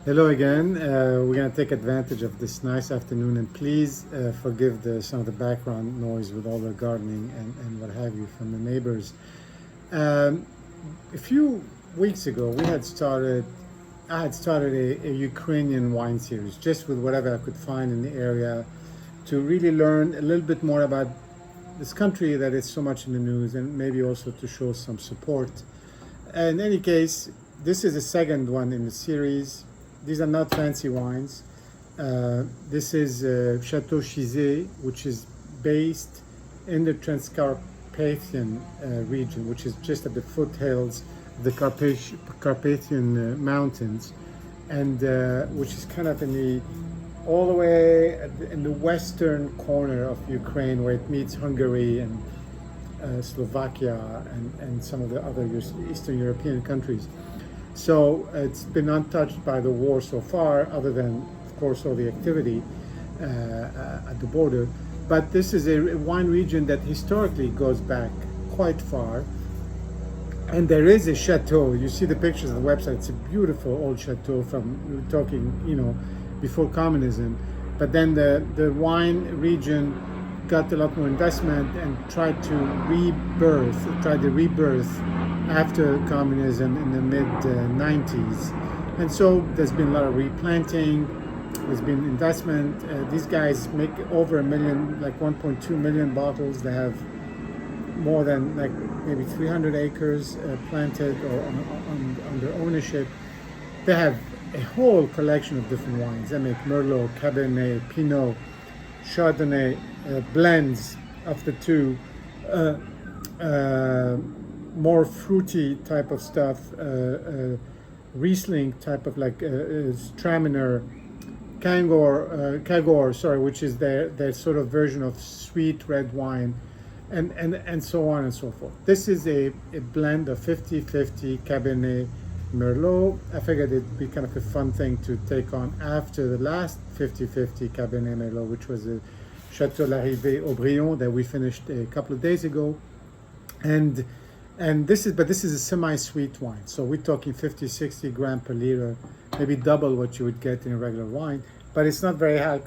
Hello again. We're going to take advantage of this nice afternoon, and please forgive some of the background noise with all the gardening and what have you from the neighbors. A few weeks ago, I had started a Ukrainian wine series just with whatever I could find in the area to really learn a little bit more about this country that is so much in the news, and maybe also to show some support. In any case, this is the second one in the series. These are not fancy wines. This is Chateau Chizay, which is based in the Transcarpathian region, which is just at the foothills of the Carpathian Mountains, and which is kind of all the way in the western corner of Ukraine, where it meets Hungary and Slovakia and some of the other Eastern European countries. So it's been untouched by the war so far, other than, of course, all the activity at the border. But this is a wine region that historically goes back quite far. And there is a chateau. You see the pictures on the website. It's a beautiful old chateau from, we're talking, before communism. But then the wine region got a lot more investment and tried the rebirth after communism in the mid 90s. And so there's been a lot of replanting, there's been investment. These guys make over 1 million, like 1.2 million bottles. They have more than like maybe 300 acres planted or under ownership. They have a whole collection of different wines. They make Merlot, Cabernet, Pinot, Chardonnay, blends of the two, more fruity type of stuff, Riesling type of like Straminer, Kagor, which is their sort of version of sweet red wine, and so on and so forth. This is a blend of 50-50 Cabernet Merlot. I figured it'd be kind of a fun thing to take on after the last 50-50 Cabernet Merlot, which was a Chateau Larrivée Aubryon that we finished a couple of days ago. And this is a semi-sweet wine. So we're talking 50-60 gram per liter, maybe double what you would get in a regular wine, but it's not very high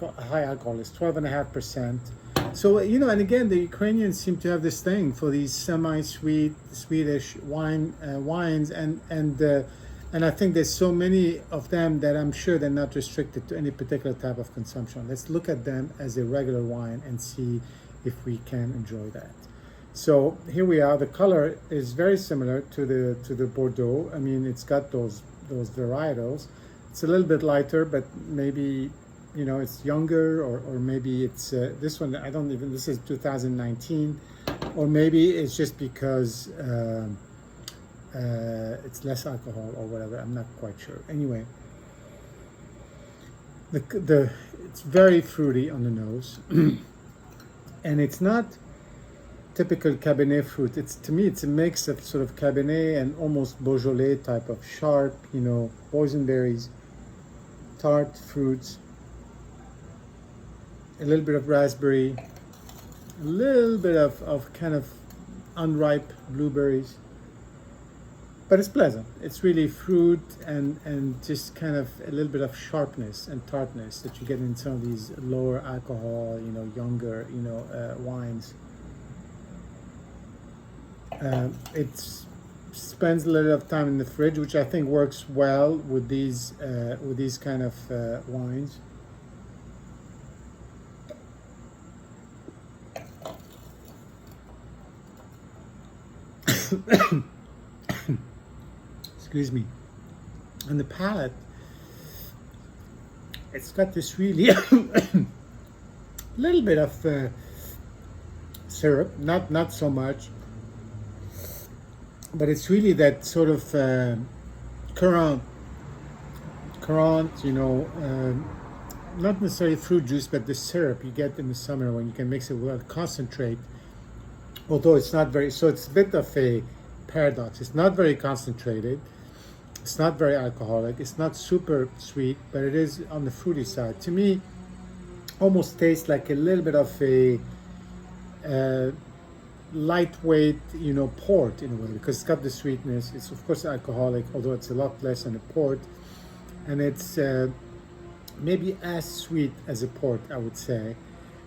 alcohol. It's 12.5%. So, and again, the Ukrainians seem to have this thing for these semi-sweet, Swedish wines, and I think there's so many of them that I'm sure they're not restricted to any particular type of consumption. Let's look at them as a regular wine and see if we can enjoy that. So here we are. The color is very similar to the Bordeaux. I mean, it's got those varietals. It's a little bit lighter, but maybe it's younger, or maybe it's this one. This is 2019, or maybe it's just because it's less alcohol or whatever. I'm not quite sure. Anyway, it's very fruity on the nose, and it's not typical Cabernet fruit. To me, it's a mix of sort of Cabernet and almost Beaujolais type of sharp, boysenberries, tart fruits, a little bit of raspberry, a little bit of kind of unripe blueberries. But it's pleasant. It's really fruit and just kind of a little bit of sharpness and tartness that you get in some of these lower alcohol, younger, wines. It spends a little of time in the fridge, which I think works well with these kind of wines. Excuse me. On the palate, it's got this really little bit of syrup, not so much. But it's really that sort of currant, not necessarily fruit juice, but the syrup you get in the summer when you can mix it with concentrate. Although it's not very, so it's a bit of a paradox. It's not very concentrated. It's not very alcoholic. It's not super sweet, but it is on the fruity side. To me, almost tastes like a little bit of a lightweight, port in a way, because it's got the sweetness. It's of course alcoholic, although it's a lot less than a port. and it's maybe as sweet as a port, I would say.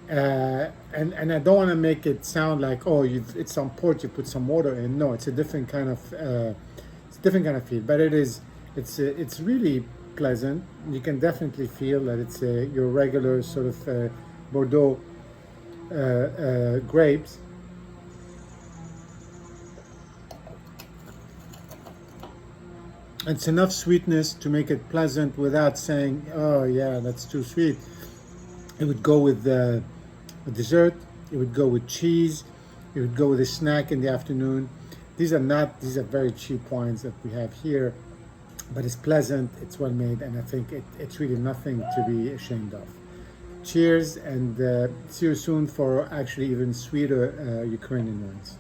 And I don't want to make it sound like, oh, it's some port, you put some water in. No, it's a different kind of feel, but it's really pleasant. You can definitely feel that it's your regular sort of Bordeaux grapes. It's enough sweetness to make it pleasant without saying, oh yeah, that's too sweet. It would go with a dessert, it would go with cheese, it would go with a snack in the afternoon. These are very cheap wines that we have here, but it's pleasant, it's well made, and I think it's really nothing to be ashamed of. Cheers, and see you soon for actually even sweeter Ukrainian wines.